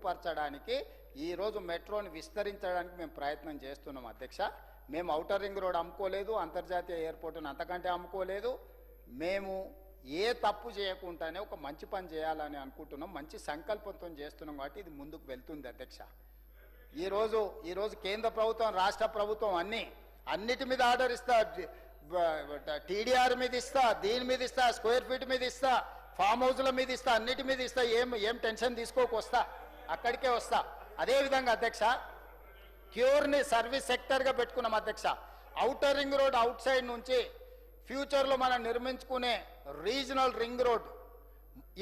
మెరుగుపరచడానికి ఈరోజు మెట్రోని విస్తరించడానికి మేము ప్రయత్నం చేస్తున్నాం అధ్యక్ష. మేము ఔటర్ రింగ్ రోడ్ అమ్ముకోలేదు, అంతర్జాతీయ ఎయిర్పోర్ట్ను అంతకంటే అమ్ముకోలేదు. మేము ఏ తప్పు చేయకుండానే ఒక మంచి పని చేయాలని అనుకుంటున్నాం, మంచి సంకల్పంతో చేస్తున్నాం కాబట్టి ఇది ముందుకు వెళ్తుంది అధ్యక్ష. ఈరోజు కేంద్ర ప్రభుత్వం రాష్ట్ర ప్రభుత్వం అన్నిటి మీద ఆర్డర్ ఇస్తా, టీడీఆర్ మీద ఇస్తా, దీని మీద ఇస్తా, స్క్వేర్ ఫీట్ మీద ఇస్తా, ఫామ్ హౌస్ల మీద ఇస్తా, అన్నిటి మీద ఇస్తా. ఏం టెన్షన్ తీసుకోకొస్తా, అక్కడికే వస్తా. అదేవిధంగా అధ్యక్ష క్యూర్ని సర్వీస్ సెక్టర్గా పెట్టుకున్నాం అధ్యక్ష. Outer ring road out side నుంచి ఫ్యూచర్లో మనం నిర్మించుకునే రీజనల్ రింగ్ రోడ్,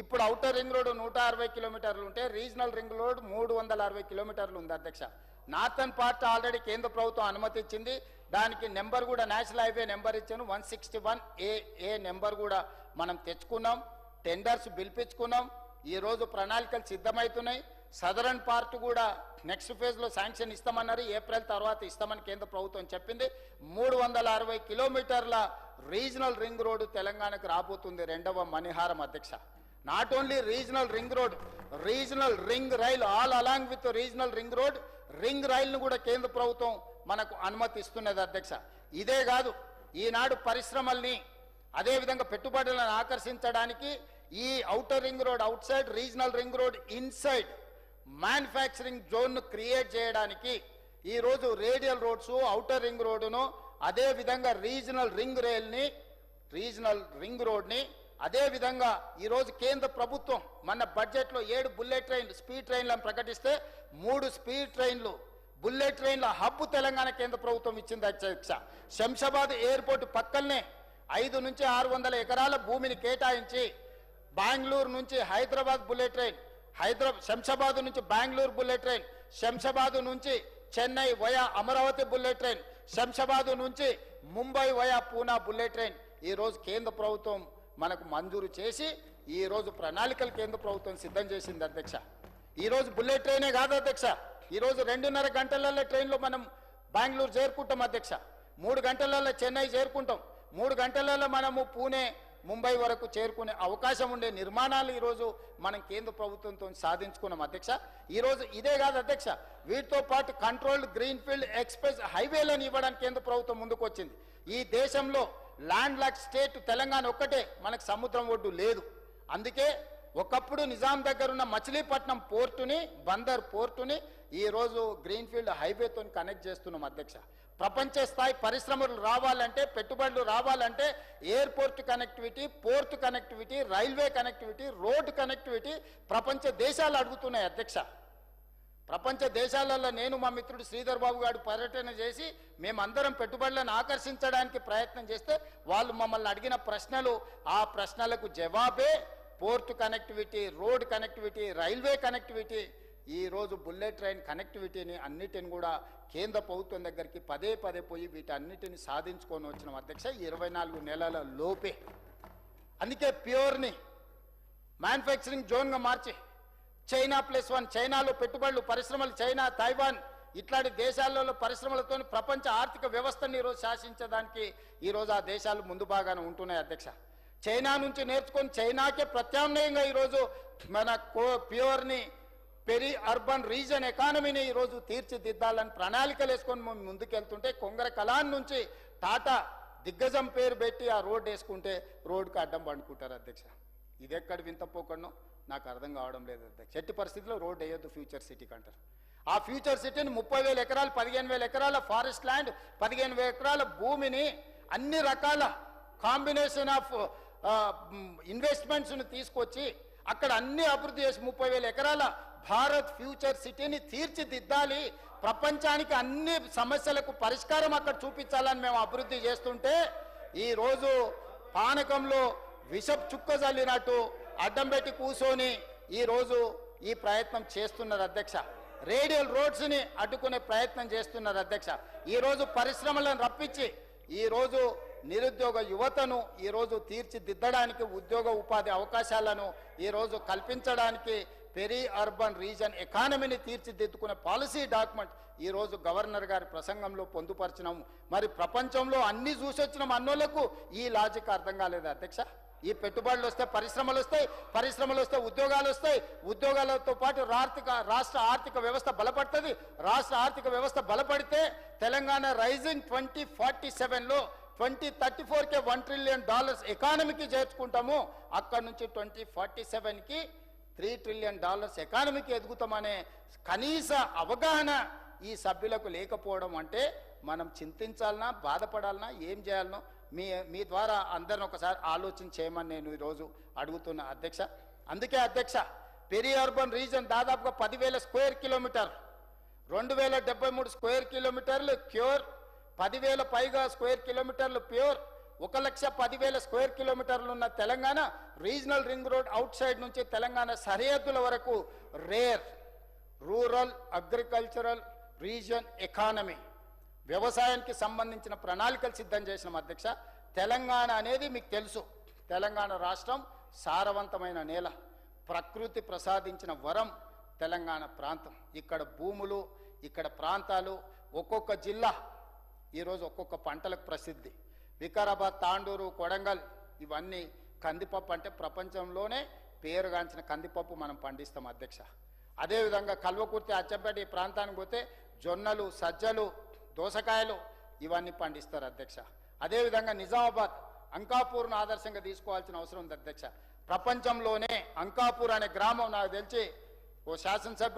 ఇప్పుడు ఔటర్ రింగ్ రోడ్ 160 కిలోమీటర్లు ఉంటే రీజనల్ రింగ్ రోడ్ 360 కిలోమీటర్లు ఉంది అధ్యక్ష. నార్థన్ పార్ట్ ఆల్రెడీ కేంద్ర ప్రభుత్వం అనుమతి ఇచ్చింది, దానికి నెంబర్ కూడా నేషనల్ హైవే నెంబర్ ఇచ్చాను, 161A నెంబర్ కూడా మనం తెచ్చుకున్నాం, టెండర్స్ పిలిపించుకున్నాం. ఈరోజు ప్రణాళికలు సిద్ధమవుతున్నాయి. సదరన్ పార్ట్ కూడా నెక్స్ట్ ఫేజ్లో శాంక్షన్ ఇస్తామన్నారు, ఏప్రిల్ తర్వాత ఇస్తామని కేంద్ర ప్రభుత్వం చెప్పింది. 360 కిలోమీటర్ల రీజనల్ రింగ్ రోడ్డు తెలంగాణకు రాబోతుంది, రెండవ మణిహారం అధ్యక్ష. Not only regional ring road, regional ring rail, all along with regional ring road, ring రైల్ను కూడా కేంద్ర ప్రభుత్వం మనకు అనుమతిస్తున్నది అధ్యక్ష. ఇదే కాదు, ఈనాడు పరిశ్రమల్ని అదేవిధంగా పెట్టుబడులను ఆకర్షించడానికి ఈ outer ring road outside, regional ring road inside manufacturing జోన్ను క్రియేట్ చేయడానికి ఈరోజు రేడియల్ రోడ్స్, ఔటర్ రింగ్ రోడ్డును, అదేవిధంగా రీజనల్ రింగ్ రైల్ని, రీజనల్ రింగ్ రోడ్ని, అదేవిధంగా ఈరోజు కేంద్ర ప్రభుత్వం మన బడ్జెట్లో 7 బుల్లెట్ ట్రైన్లు, స్పీడ్ ట్రైన్లను ప్రకటిస్తే 3 స్పీడ్ ట్రైన్లు, బుల్లెట్ ట్రైన్ల హబ్ తెలంగాణ కేంద్ర ప్రభుత్వం ఇచ్చింది అధ్యక్ష. శంషాబాద్ ఎయిర్పోర్ట్ పక్కనే 500 నుంచి 600 ఎకరాల భూమిని కేటాయించి బెంగళూరు నుంచి హైదరాబాద్ బుల్లెట్ ట్రైన్, శంషాబాద్ నుంచి బెంగళూరు బుల్లెట్ ట్రైన్, శంషాబాద్ నుంచి Chennai via Amaravati bullet train, Shamshabad నుంచి Mumbai via Poona bullet train ఈరోజు కేంద్ర ప్రభుత్వం మనకు మంజూరు చేసి ఈరోజు ప్రణాళికలు కేంద్ర ప్రభుత్వం సిద్ధం చేసింది అధ్యక్ష. ఈరోజు బుల్లెట్ ట్రైనే కాదు అధ్యక్ష, ఈరోజు 2.5 గంటలలో ట్రైన్లో మనం బెంగళూరు చేరుకుంటాం అధ్యక్ష, 3 గంటలలో చెన్నై చేరుకుంటాం, 3 గంటలలో మనము పూణే ముంబై వరకు చేరుకునే అవకాశం ఉండే నిర్మాణాలు ఈరోజు మనం కేంద్ర ప్రభుత్వంతో సాధించుకున్నాం అధ్యక్ష. ఈరోజు ఇదే కాదు అధ్యక్ష, వీటితో పాటు కంట్రోల్డ్ గ్రీన్ ఫీల్డ్ ఎక్స్ప్రెస్ హైవేలను ఇవ్వడానికి కేంద్ర ప్రభుత్వం ముందుకు వచ్చింది. ఈ దేశంలో ల్యాండ్ లాక్ స్టేట్ తెలంగాణ ఒక్కటే, మనకు సముద్రం ఒడ్డు లేదు. అందుకే ఒకప్పుడు నిజాం దగ్గర ఉన్న మచిలీపట్నం పోర్టుని, బందర్ పోర్టుని ఈరోజు గ్రీన్ఫీల్డ్ హైవేతో కనెక్ట్ చేస్తున్నాం అధ్యక్ష. ప్రపంచ స్థాయి పరిశ్రమలు రావాలంటే, పెట్టుబడులు రావాలంటే airport connectivity, port connectivity, railway connectivity, road connectivity ప్రపంచ దేశాలు అడుగుతున్నాయి అధ్యక్ష. ప్రపంచ దేశాలలో నేను మా మిత్రుడు శ్రీధర్ బాబు గారు పర్యటన చేసి మేమందరం పెట్టుబడులను ఆకర్షించడానికి ప్రయత్నం చేస్తే వాళ్ళు మమ్మల్ని అడిగిన ప్రశ్నలు, ఆ ప్రశ్నలకు జవాబే port connectivity, road connectivity, railway connectivity. ఈరోజు బుల్లెట్ ట్రైన్ కనెక్టివిటీని అన్నిటిని కూడా కేంద్ర ప్రభుత్వం దగ్గరికి పదే పోయి వీటన్నిటిని సాధించుకొని వచ్చిన అధ్యక్ష 24 నెలల లోపే. అందుకే ప్యూర్ని మ్యానుఫ్యాక్చరింగ్ జోన్గా మార్చి China+1, చైనాలో పెట్టుబడులు, పరిశ్రమలు, చైనా, తైవాన్ ఇట్లాంటి దేశాలలో పరిశ్రమలతో ప్రపంచ ఆర్థిక వ్యవస్థని ఈరోజు శాసించడానికి ఈరోజు ఆ దేశాలు ముందు బాగానే ఉంటున్నాయి అధ్యక్ష. చైనా నుంచి నేర్చుకొని చైనాకే ప్రత్యామ్నాయంగా ఈరోజు మన ప్యూర్ని పెరి అర్బన్ రీజన్ ఎకానమీని ఈరోజు తీర్చిదిద్దాలని ప్రణాళికలు వేసుకొని మేము ముందుకెళ్తుంటే కొంగర కలాన్ నుంచి టాటా దిగ్గజం పేరు పెట్టి ఆ రోడ్డు వేసుకుంటే రోడ్డుకి అడ్డం పండుకుంటారు అధ్యక్ష. ఇది ఎక్కడ వింతపోకడనో నాకు అర్థం కావడం లేదు అధ్యక్ష. ఎట్టి పరిస్థితుల్లో రోడ్డు వేయొద్దు ఫ్యూచర్ సిటీకి అంటారు. ఆ ఫ్యూచర్ సిటీని 30,000 ఎకరాలు, 15,000 ఎకరాల ఫారెస్ట్ ల్యాండ్, 15,000 ఎకరాల భూమిని అన్ని రకాల కాంబినేషన్ ఆఫ్ ఇన్వెస్ట్మెంట్స్ను తీసుకొచ్చి అక్కడ అన్ని అభివృద్ధి చేసి 30,000 ఎకరాల భారత్ ఫ్యూచర్ సిటీని తీర్చిదిద్దాలి, ప్రపంచానికి అన్ని సమస్యలకు పరిష్కారం అక్కడ చూపించాలని మేము అభివృద్ధి చేస్తుంటే ఈరోజు పానకంలో విషపు చుక్క జల్లినట్టు అడ్డం పెట్టి కూర్చొని ఈరోజు ఈ ప్రయత్నం చేస్తున్నారు అధ్యక్ష. రేడియల్ రోడ్స్ని అడ్డుకునే ప్రయత్నం చేస్తున్నారు అధ్యక్ష. ఈరోజు పరిశ్రమలను రప్పించి ఈరోజు నిరుద్యోగ యువతను ఈరోజు తీర్చిదిద్దడానికి, ఉద్యోగ ఉపాధి అవకాశాలను ఈరోజు కల్పించడానికి పెరి అర్బన్ రీజన్ ఎకానమీని తీర్చిదిద్దుకునే పాలసీ డాక్యుమెంట్ ఈరోజు గవర్నర్ గారి ప్రసంగంలో పొందుపరిచినాము. మరి ప్రపంచంలో అన్ని చూసొచ్చిన అన్నోళ్లకు ఈ లాజిక్ అర్థం కాలేదు అధ్యక్ష. ఈ పెట్టుబడులు వస్తే పరిశ్రమలు వస్తాయి, పరిశ్రమలు వస్తే ఉద్యోగాలు వస్తాయి, ఉద్యోగాలతో పాటు రాష్ట్ర ఆర్థిక వ్యవస్థ బలపడుతుంది. రాష్ట్ర ఆర్థిక వ్యవస్థ బలపడితే తెలంగాణ రైజింగ్ 2047లో 2034కే $1 ట్రిలియన్ ఎకానమీకి చేర్చుకుంటాము. అక్కడ నుంచి 2047కి $3 ట్రిలియన్ ఎకానమీకి ఎదుగుతామనే కనీస అవగాహన ఈ సభ్యులకు లేకపోవడం అంటే మనం చింతించాలనా, బాధపడాలనా, ఏం చేయాలనో మీ ద్వారా అందరిని ఒకసారి ఆలోచన చేయమని నేను ఈరోజు అడుగుతున్నా అధ్యక్ష. అందుకే అధ్యక్ష, పెరి అర్బన్ రీజన్ దాదాపుగా 10,000 స్క్వేర్ కిలోమీటర్, 2,073 స్క్వేర్ కిలోమీటర్లు క్యూర్, 10,000 పైగా స్క్వేర్ కిలోమీటర్లు ప్యూర్, 1,10,000 స్క్వేర్ కిలోమీటర్లు ఉన్న Telangana regional ring road out side నుంచి తెలంగాణ సరిహద్దుల వరకు rare rural agricultural reason economy, వ్యవసాయానికి సంబంధించిన ప్రణాళికలు సిద్ధం చేసిన అధ్యక్ష. తెలంగాణ అనేది మీకు తెలుసు, తెలంగాణ రాష్ట్రం సారవంతమైన నేల, ప్రకృతి ప్రసాదించిన వరం తెలంగాణ ప్రాంతం. ఇక్కడ భూములు, ఇక్కడ ప్రాంతాలు, ఒక్కొక్క జిల్లా ఈరోజు ఒక్కొక్క పంటలకు ప్రసిద్ధి. వికారాబాద్, తాండూరు, కొడంగల్ ఇవన్నీ కందిపప్పు అంటే ప్రపంచంలోనే పేరుగాంచిన కందిపప్పు మనం పండిస్తాం అధ్యక్ష. అదేవిధంగా కల్వకుర్తి, అచ్చంపేట ఈ ప్రాంతానికి పోతే జొన్నలు, సజ్జలు, దోసకాయలు ఇవన్నీ పండిస్తారు అధ్యక్ష. అదేవిధంగా నిజామాబాద్, అంకాపూర్ను ఆదర్శంగా తీసుకోవాల్సిన అవసరం ఉంది అధ్యక్ష. ప్రపంచంలోనే అంకాపూర్ అనే గ్రామం నాకు తెలిసి ఓ శాసనసభ్యుడు